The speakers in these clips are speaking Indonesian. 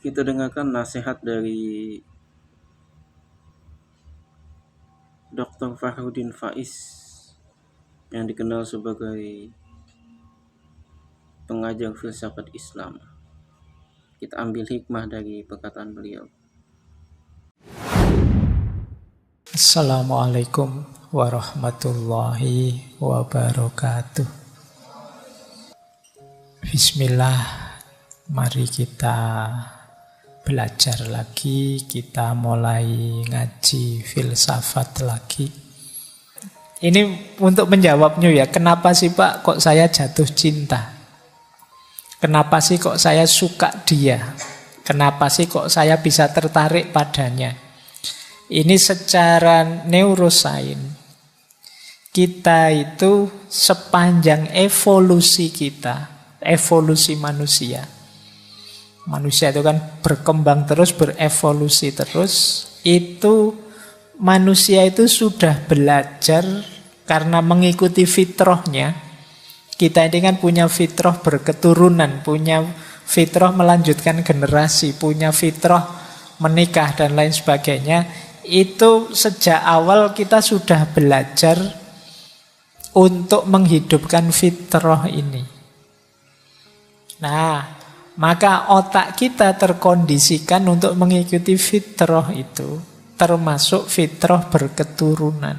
kita dengarkan nasihat dari Dr. Fahrudin Faiz yang dikenal sebagai pengajar filsafat Islam. Kita ambil hikmah dari perkataan beliau. Assalamualaikum warahmatullahi wabarakatuh. Bismillah, mari kita belajar lagi, kita mulai ngaji filsafat lagi. Ini untuk menjawabnya ya, kenapa sih Pak kok saya jatuh cinta? Kenapa sih kok saya suka dia? Kenapa sih kok saya bisa tertarik padanya? Ini secara neurosains, kita itu sepanjang evolusi kita, evolusi manusia. Manusia itu kan berkembang terus, berevolusi terus. Itu manusia itu sudah belajar karena mengikuti fitrahnya. Kita ini kan punya fitrah berketurunan, punya fitrah melanjutkan generasi, punya fitrah menikah dan lain sebagainya. Itu sejak awal kita sudah belajar untuk menghidupkan fitrah ini. Nah, maka otak kita terkondisikan untuk mengikuti fitrah itu, termasuk fitrah berketurunan.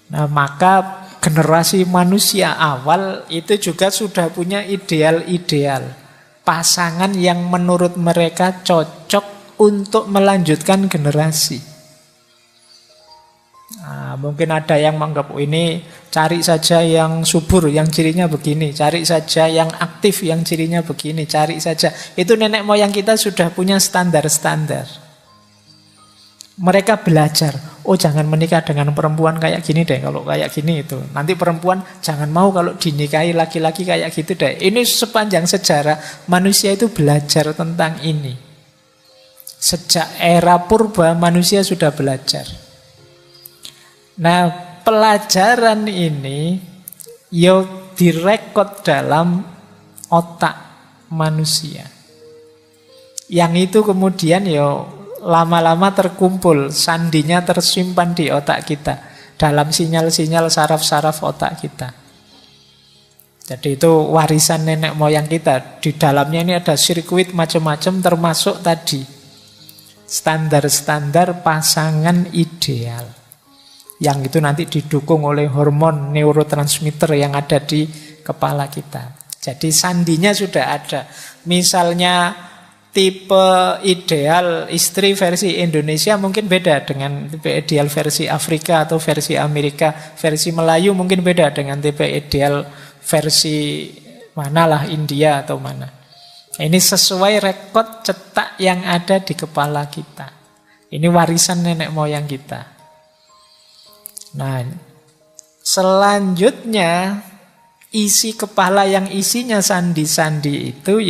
Nah, maka generasi manusia awal itu juga sudah punya ideal-ideal, pasangan yang menurut mereka cocok untuk melanjutkan generasi. Nah, mungkin ada yang menganggap ini cari saja yang subur, yang cirinya begini, cari saja yang aktif, yang cirinya begini, cari saja. Itu nenek moyang kita sudah punya standar-standar. Mereka belajar, oh jangan menikah dengan perempuan kayak gini deh, kalau kayak gini itu. Nanti perempuan jangan mau kalau dinikahi laki-laki kayak gitu deh. Ini sepanjang sejarah manusia itu belajar tentang ini. Sejak era purba manusia sudah belajar. Nah, pelajaran ini direkod dalam otak manusia. Yang itu kemudian lama-lama terkumpul, sandinya tersimpan di otak kita dalam sinyal-sinyal saraf-saraf otak kita. Jadi itu warisan nenek moyang kita. Di dalamnya ini ada sirkuit macam-macam, termasuk tadi standar-standar pasangan ideal, yang itu nanti didukung oleh hormon neurotransmitter yang ada di kepala kita. Jadi sandinya sudah ada. Misalnya tipe ideal istri versi Indonesia mungkin beda dengan tipe ideal versi Afrika atau versi Amerika. Versi Melayu mungkin beda dengan tipe ideal versi manalah, India atau mana. Ini sesuai rekod cetak yang ada di kepala kita. Ini warisan nenek moyang kita. Nah, selanjutnya isi kepala yang isinya sandi-sandi itu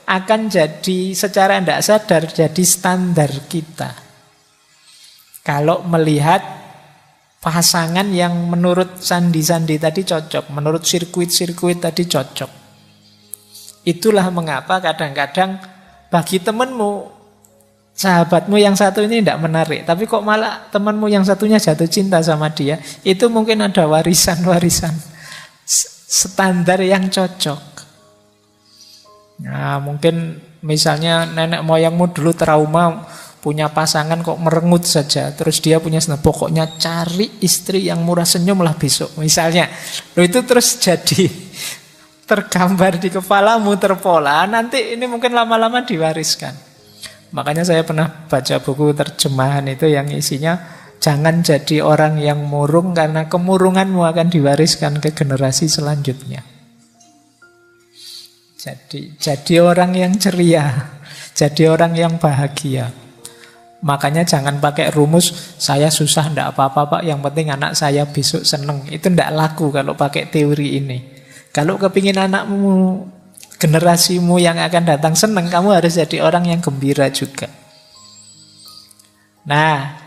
akan jadi secara tidak sadar jadi standar kita. Kalau melihat pasangan yang menurut sandi-sandi tadi cocok, menurut sirkuit-sirkuit tadi cocok. Itulah mengapa kadang-kadang bagi temanmu, sahabatmu yang satu ini tidak menarik, tapi kok malah temanmu yang satunya jatuh cinta sama dia. Itu mungkin ada warisan-warisan standar yang cocok. Nah, mungkin misalnya nenek moyangmu dulu trauma punya pasangan kok merengut saja, terus dia punya pokoknya cari istri yang murah senyum lah besok misalnya. Itu terus jadi tergambar di kepalamu, terpola, nanti ini mungkin lama-lama diwariskan. Makanya saya pernah baca buku terjemahan itu yang isinya jangan jadi orang yang murung karena kemurunganmu akan diwariskan ke generasi selanjutnya. Jadi orang yang ceria, jadi orang yang bahagia. Makanya jangan pakai rumus saya susah ndak apa-apa Pak, yang penting anak saya besok seneng. Itu ndak laku kalau pakai teori ini. Kalau kepingin anakmu, generasimu yang akan datang seneng, kamu harus jadi orang yang gembira juga. Nah,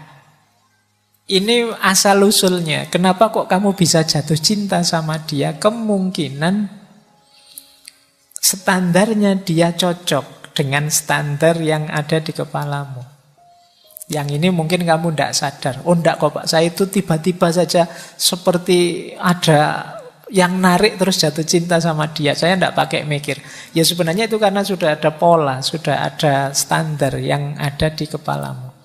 ini asal-usulnya. Kenapa kok kamu bisa jatuh cinta sama dia? Kemungkinan standarnya dia cocok dengan standar yang ada di kepalamu. Yang ini mungkin kamu tidak sadar. Oh enggak kok Pak, saya itu tiba-tiba saja seperti ada yang narik terus jatuh cinta sama dia. Saya tidak pakai mikir. Ya sebenarnya itu karena sudah ada pola, sudah ada standar yang ada di kepalamu.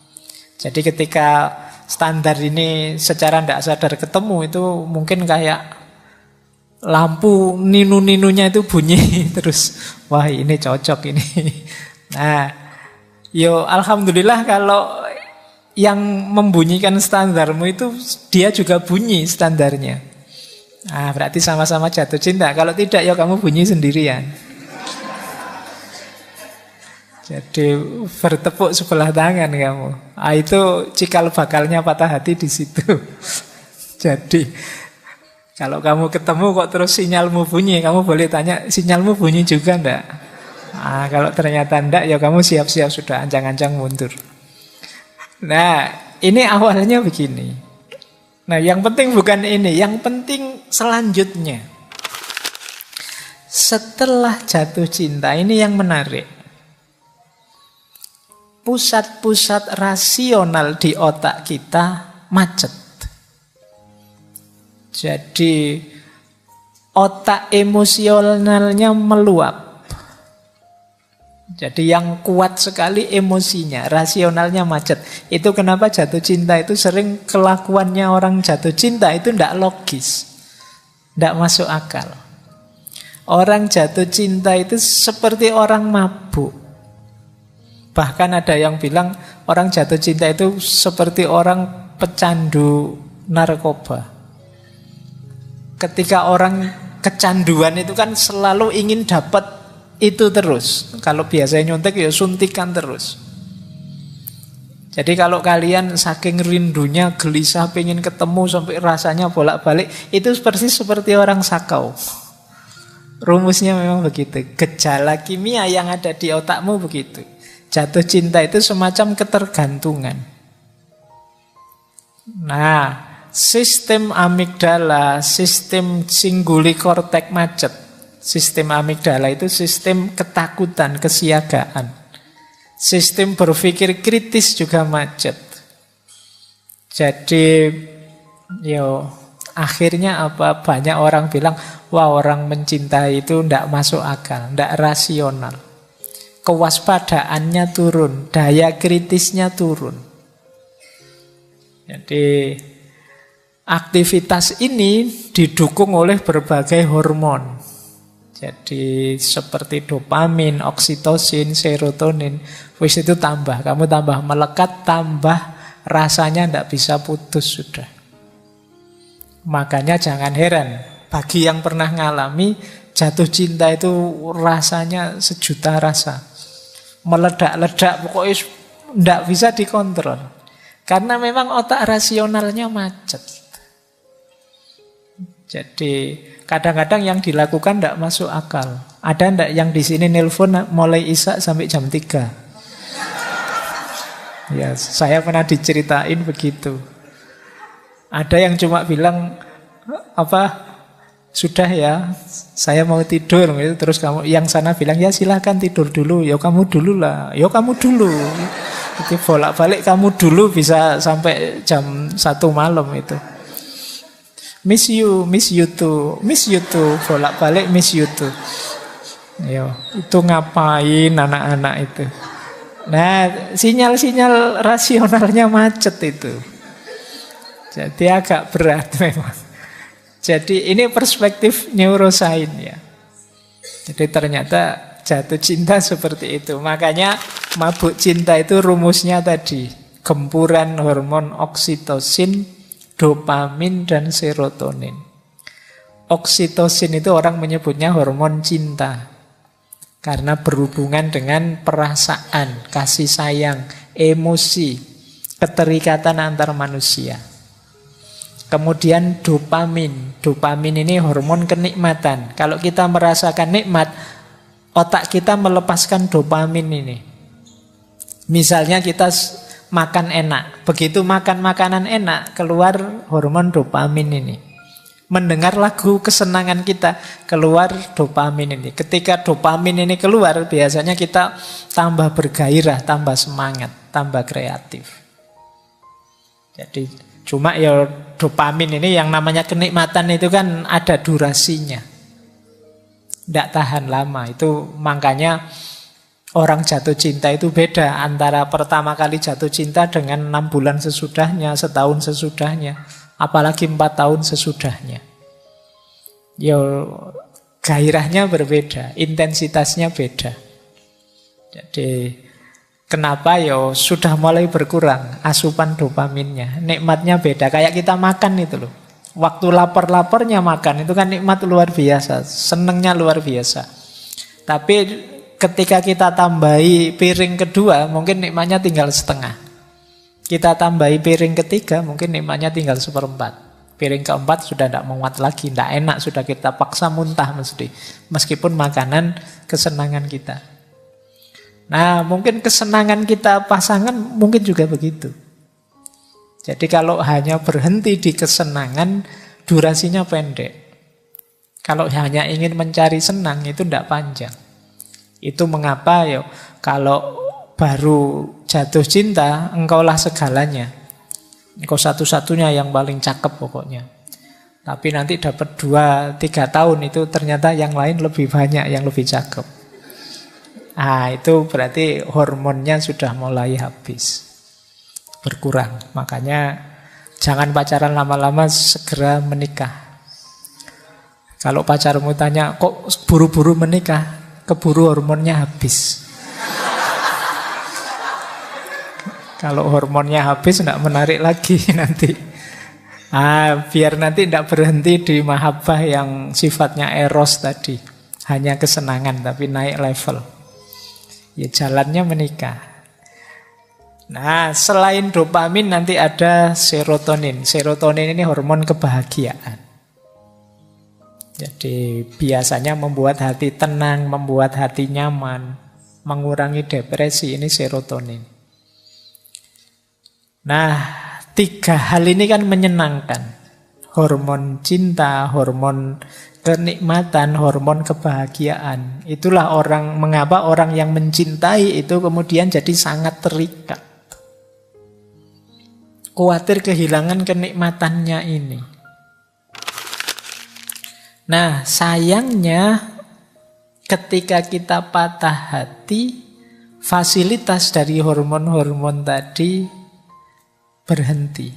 Jadi ketika standar ini secara tidak sadar ketemu, itu mungkin kayak lampu ninu-ninunya itu bunyi terus. Wah ini cocok ini. Nah, yo alhamdulillah kalau yang membunyikan standarmu itu dia juga bunyi standarnya. Nah, berarti sama-sama jatuh cinta. Kalau tidak ya kamu bunyi sendirian. Jadi bertepuk sebelah tangan kamu. Ah, itu cikal bakalnya patah hati di situ. Jadi kalau kamu ketemu kok terus sinyalmu bunyi, kamu boleh tanya, sinyalmu bunyi juga enggak? Ah, kalau ternyata enggak, ya kamu siap-siap sudah ancang-ancang mundur. Nah, ini awalnya begini. Nah, yang penting bukan ini, yang penting selanjutnya. Setelah jatuh cinta, ini yang menarik. Pusat-pusat rasional di otak kita macet. Jadi otak emosionalnya meluap. Jadi yang kuat sekali emosinya, rasionalnya macet. Itu kenapa jatuh cinta itu sering kelakuannya orang jatuh cinta itu tidak logis, tidak masuk akal. Orang jatuh cinta itu seperti orang mabuk. Bahkan ada yang bilang orang jatuh cinta itu seperti orang pecandu narkoba. Ketika orang kecanduan itu kan selalu ingin dapat itu terus. Kalau biasanya nyuntik ya suntikan terus. Jadi kalau kalian saking rindunya gelisah pengen ketemu sampai rasanya bolak-balik, itu persis seperti orang sakau. Rumusnya memang begitu. Gejala kimia yang ada di otakmu begitu. Jatuh cinta itu semacam ketergantungan. Nah, sistem amigdala, sistem cinguli kortek macet. Sistem amigdala itu sistem ketakutan, kesiagaan. Sistem berpikir kritis juga macet. Jadi, akhirnya apa? Banyak orang bilang, wah orang mencintai itu tidak masuk akal, tidak rasional. Kewaspadaannya turun, daya kritisnya turun. Jadi, aktivitas ini didukung oleh berbagai hormon. Jadi seperti dopamin, oksitosin, serotonin, wis itu tambah. Kamu tambah melekat, tambah rasanya tidak bisa putus sudah. Makanya jangan heran, bagi yang pernah ngalami jatuh cinta itu rasanya sejuta rasa. Meledak-ledak, pokoknya tidak bisa dikontrol. Karena memang otak rasionalnya macet. Jadi kadang-kadang yang dilakukan tidak masuk akal. Ada ndak yang di sini nelpon mulai Isya sampai jam 3? Ya, saya pernah diceritain begitu. Ada yang cuma bilang sudah ya, saya mau tidur gitu. Terus yang sana bilang ya silahkan tidur dulu. Ya kamu dulu lah. Ya kamu dulu. Itu bolak-balik kamu dulu bisa sampai jam 1 malam itu. Miss you too, bolak-balik miss you too. Yo, itu ngapain anak-anak itu? Nah, sinyal-sinyal rasionalnya macet itu. Jadi agak berat memang. Jadi ini perspektif neurosains ya. Jadi ternyata jatuh cinta seperti itu. Makanya mabuk cinta itu rumusnya tadi. Gempuran hormon oksitosin, dopamin dan serotonin. Oksitosin itu orang menyebutnya hormon cinta. Karena berhubungan dengan perasaan, kasih sayang, emosi, keterikatan antar manusia. Kemudian dopamin. Dopamin ini hormon kenikmatan. Kalau kita merasakan nikmat, otak kita melepaskan dopamin ini. Misalnya kita makan enak. Begitu makan makanan enak, keluar hormon dopamin ini. Mendengar lagu kesenangan kita, keluar dopamin ini. Ketika dopamin ini keluar, biasanya kita tambah bergairah, tambah semangat, tambah kreatif. Jadi cuma ya dopamin ini yang namanya kenikmatan itu kan ada durasinya. Tidak tahan lama. Itu makanya orang jatuh cinta itu beda antara pertama kali jatuh cinta dengan 6 bulan sesudahnya, setahun sesudahnya, apalagi 4 tahun sesudahnya. Ya gairahnya berbeda, intensitasnya beda. Jadi kenapa ya sudah mulai berkurang asupan dopaminnya, nikmatnya beda. Kayak kita makan itu loh. Waktu lapar-laparnya makan itu kan nikmat luar biasa, senengnya luar biasa. Tapi ketika kita tambahi piring kedua, mungkin nikmatnya tinggal setengah. Kita tambahi piring ketiga, mungkin nikmatnya tinggal 1/4. Piring keempat sudah tidak muat lagi, tidak enak, sudah kita paksa muntah mesti. Meskipun makanan kesenangan kita. Nah, mungkin kesenangan kita pasangan mungkin juga begitu. Jadi kalau hanya berhenti di kesenangan, durasinya pendek. Kalau hanya ingin mencari senang, itu tidak panjang. Itu mengapa ya kalau baru jatuh cinta, engkaulah segalanya. Engkau satu-satunya yang paling cakep pokoknya. Tapi nanti dapat 2-3 tahun itu ternyata yang lain lebih banyak yang lebih cakep. Ah, itu berarti hormonnya sudah mulai habis, berkurang. Makanya jangan pacaran lama-lama, segera menikah. Kalau pacarmu tanya, kok buru-buru menikah? Keburu hormonnya habis. Kalau hormonnya habis, tidak menarik lagi nanti. Biar nanti tidak berhenti di mahabbah yang sifatnya eros tadi. Hanya kesenangan, tapi naik level. Ya jalannya menikah. Nah, selain dopamin nanti ada serotonin. Serotonin ini hormon kebahagiaan. Jadi biasanya membuat hati tenang, membuat hati nyaman, mengurangi depresi, ini serotonin. Nah, 3 hal ini kan menyenangkan. Hormon cinta, hormon kenikmatan, hormon kebahagiaan. Itulah mengapa orang yang mencintai itu kemudian jadi sangat terikat. Khawatir kehilangan kenikmatannya ini. Nah, sayangnya ketika kita patah hati, fasilitas dari hormon-hormon tadi berhenti.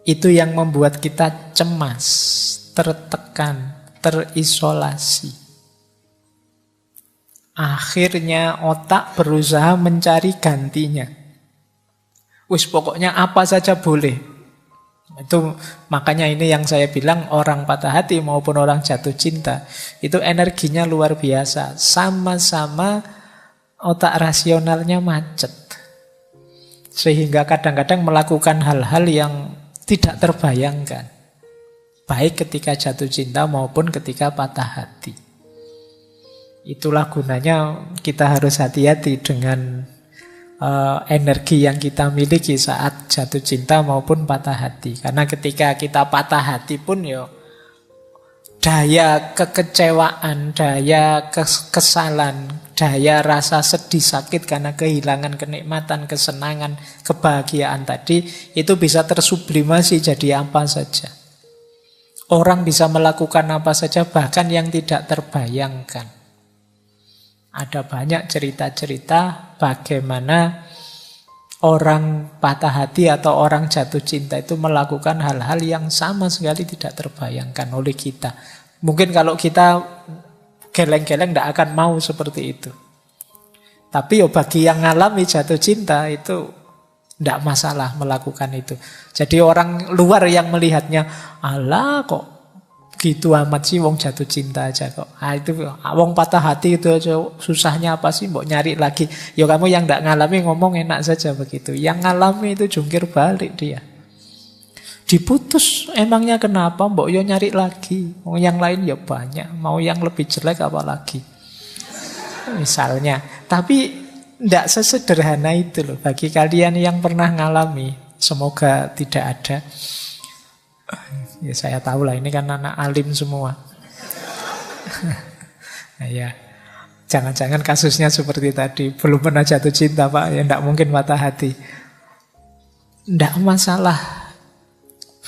Itu yang membuat kita cemas, tertekan, terisolasi. Akhirnya otak berusaha mencari gantinya. Wis pokoknya apa saja boleh. Itu makanya ini yang saya bilang orang patah hati maupun orang jatuh cinta itu energinya luar biasa. Sama-sama otak rasionalnya macet. Sehingga kadang-kadang melakukan hal-hal yang tidak terbayangkan. Baik ketika jatuh cinta maupun ketika patah hati. Itulah gunanya kita harus hati-hati dengan energi yang kita miliki saat jatuh cinta maupun patah hati. Karena ketika kita patah hati pun ya daya kekecewaan, daya kekesalan, daya rasa sedih sakit karena kehilangan kenikmatan, kesenangan, kebahagiaan tadi itu bisa tersublimasi jadi apa saja. Orang bisa melakukan apa saja bahkan yang tidak terbayangkan. Ada banyak cerita-cerita bagaimana orang patah hati atau orang jatuh cinta itu melakukan hal-hal yang sama sekali tidak terbayangkan oleh kita. Mungkin kalau kita geleng-geleng tidak akan mau seperti itu. Tapi bagi yang ngalami jatuh cinta itu tidak masalah melakukan itu. Jadi orang luar yang melihatnya, alah kok gitu amat sih wong jatuh cinta aja kok. Itu wong patah hati itu aja susahnya apa sih mbok nyari lagi. Ya kamu yang tidak ngalami ngomong enak saja begitu. Yang ngalami itu jungkir balik dia. Diputus emangnya kenapa mbok yo nyari lagi. Yang lain ya banyak, mau yang lebih jelek apalagi. Misalnya, tapi tidak sesederhana itu loh bagi kalian yang pernah ngalami. Semoga tidak ada. Ya saya tahu lah, ini kan anak alim semua. Nah, ya, jangan-jangan kasusnya seperti tadi, belum pernah jatuh cinta Pak, ya tidak mungkin patah hati. Tidak masalah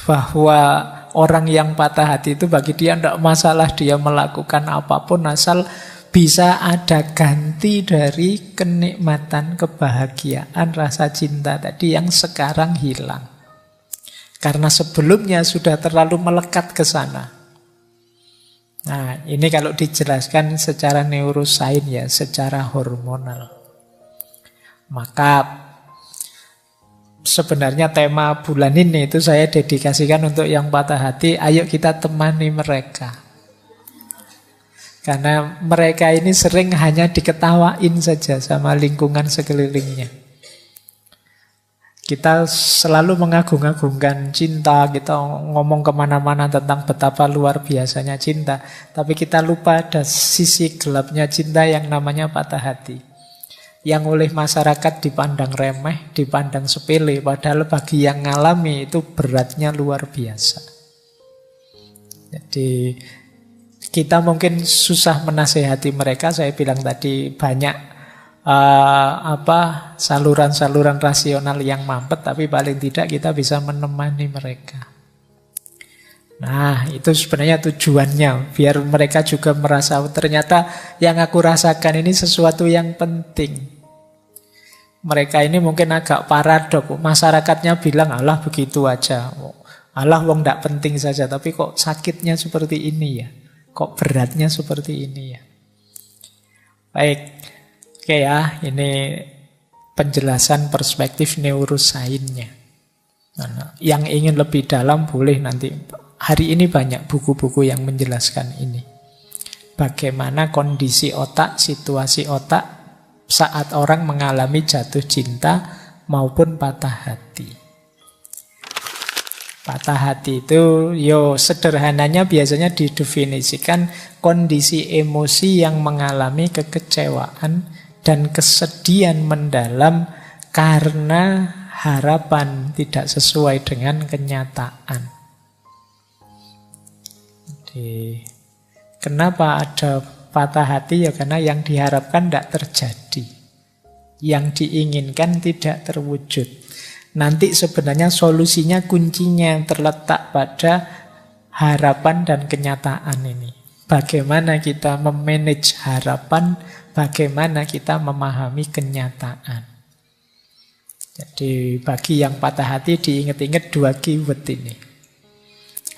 bahwa orang yang patah hati itu bagi dia tidak masalah dia melakukan apapun asal bisa ada ganti dari kenikmatan, kebahagiaan, rasa cinta tadi yang sekarang hilang. Karena sebelumnya sudah terlalu melekat ke sana. Nah, ini kalau dijelaskan secara neurosains ya, secara hormonal. Maka sebenarnya tema bulan ini itu saya dedikasikan untuk yang patah hati, ayo kita temani mereka. Karena mereka ini sering hanya diketawain saja sama lingkungan sekelilingnya. Kita selalu mengagung-agungkan cinta, kita ngomong kemana-mana tentang betapa luar biasanya cinta. Tapi kita lupa ada sisi gelapnya cinta yang namanya patah hati. Yang oleh masyarakat dipandang remeh, dipandang sepele. Padahal bagi yang ngalami itu beratnya luar biasa. Jadi kita mungkin susah menasehati mereka. Saya bilang tadi banyak saluran-saluran rasional yang mampet, tapi paling tidak kita bisa menemani mereka. Nah, itu sebenarnya tujuannya, biar mereka juga merasa ternyata yang aku rasakan ini sesuatu yang penting. Mereka ini mungkin agak paradok, masyarakatnya bilang alah begitu aja, alah wong ndak penting saja, tapi kok sakitnya seperti ini ya. Kok beratnya seperti ini ya. Baik. Oke ya, ini penjelasan perspektif neurosainsnya. Nah, yang ingin lebih dalam boleh nanti. Hari ini banyak buku-buku yang menjelaskan ini. Bagaimana kondisi otak, situasi otak saat orang mengalami jatuh cinta maupun patah hati. Patah hati itu, sederhananya biasanya didefinisikan kondisi emosi yang mengalami kekecewaan dan kesedihan mendalam karena harapan tidak sesuai dengan kenyataan. Jadi, kenapa ada patah hati? Ya karena yang diharapkan tidak terjadi. Yang diinginkan tidak terwujud. Nanti sebenarnya solusinya, kuncinya terletak pada harapan dan kenyataan ini. Bagaimana kita memanage harapan, bagaimana kita memahami kenyataan. Jadi bagi yang patah hati diingat-ingat dua keyword ini.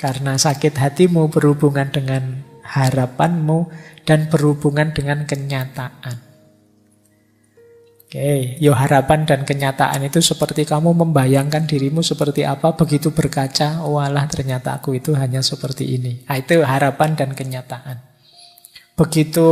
Karena sakit hatimu berhubungan dengan harapanmu dan berhubungan dengan kenyataan. Oke, harapan dan kenyataan itu seperti kamu membayangkan dirimu seperti apa, begitu berkaca, walah ternyata aku itu hanya seperti ini. Nah, itu harapan dan kenyataan. Begitu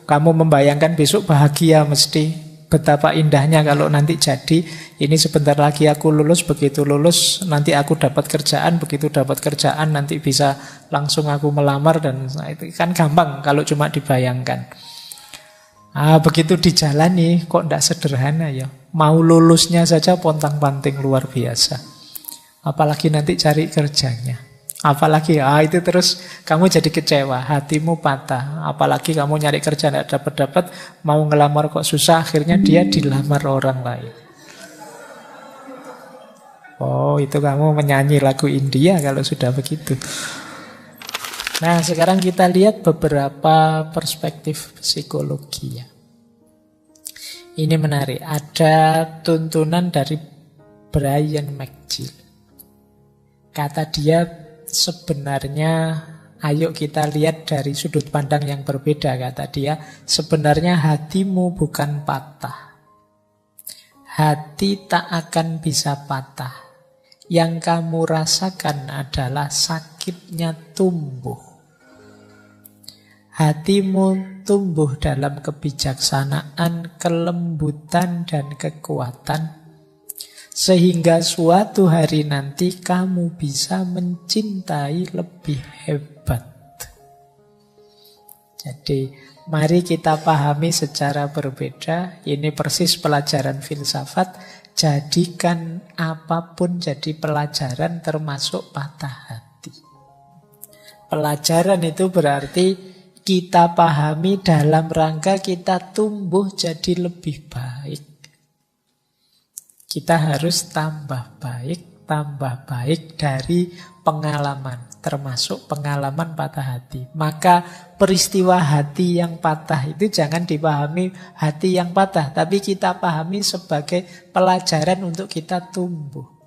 kamu membayangkan besok bahagia mesti, betapa indahnya kalau nanti jadi, ini sebentar lagi aku lulus, begitu lulus nanti aku dapat kerjaan, begitu dapat kerjaan nanti bisa langsung aku melamar, dan nah, itu kan gampang kalau cuma dibayangkan. Begitu dijalani kok tidak sederhana ya. Mau lulusnya saja pontang-panting luar biasa. Apalagi nanti cari kerjanya. Apalagi itu terus kamu jadi kecewa, hatimu patah. Apalagi kamu nyari kerja tidak dapat-dapat, mau ngelamar kok susah, akhirnya dia dilamar orang lain. Oh, itu kamu menyanyi lagu India kalau sudah begitu. Nah, sekarang kita lihat beberapa perspektif psikologi ya. Ini menarik. Ada tuntunan dari Brian McGill. Kata dia sebenarnya, ayo kita lihat dari sudut pandang yang berbeda. Kata dia, sebenarnya hatimu bukan patah. Hati tak akan bisa patah. Yang kamu rasakan adalah sakitnya tumbuh. Hatimu tumbuh dalam kebijaksanaan, kelembutan, dan kekuatan. Sehingga suatu hari nanti kamu bisa mencintai lebih hebat. Jadi, mari kita pahami secara berbeda. Ini persis pelajaran filsafat. Jadikan apapun jadi pelajaran termasuk patah hati. Pelajaran itu berarti kita pahami dalam rangka kita tumbuh jadi lebih baik. Kita harus tambah baik dari pengalaman, termasuk pengalaman patah hati. Maka peristiwa hati yang patah itu jangan dipahami hati yang patah, tapi kita pahami sebagai pelajaran untuk kita tumbuh.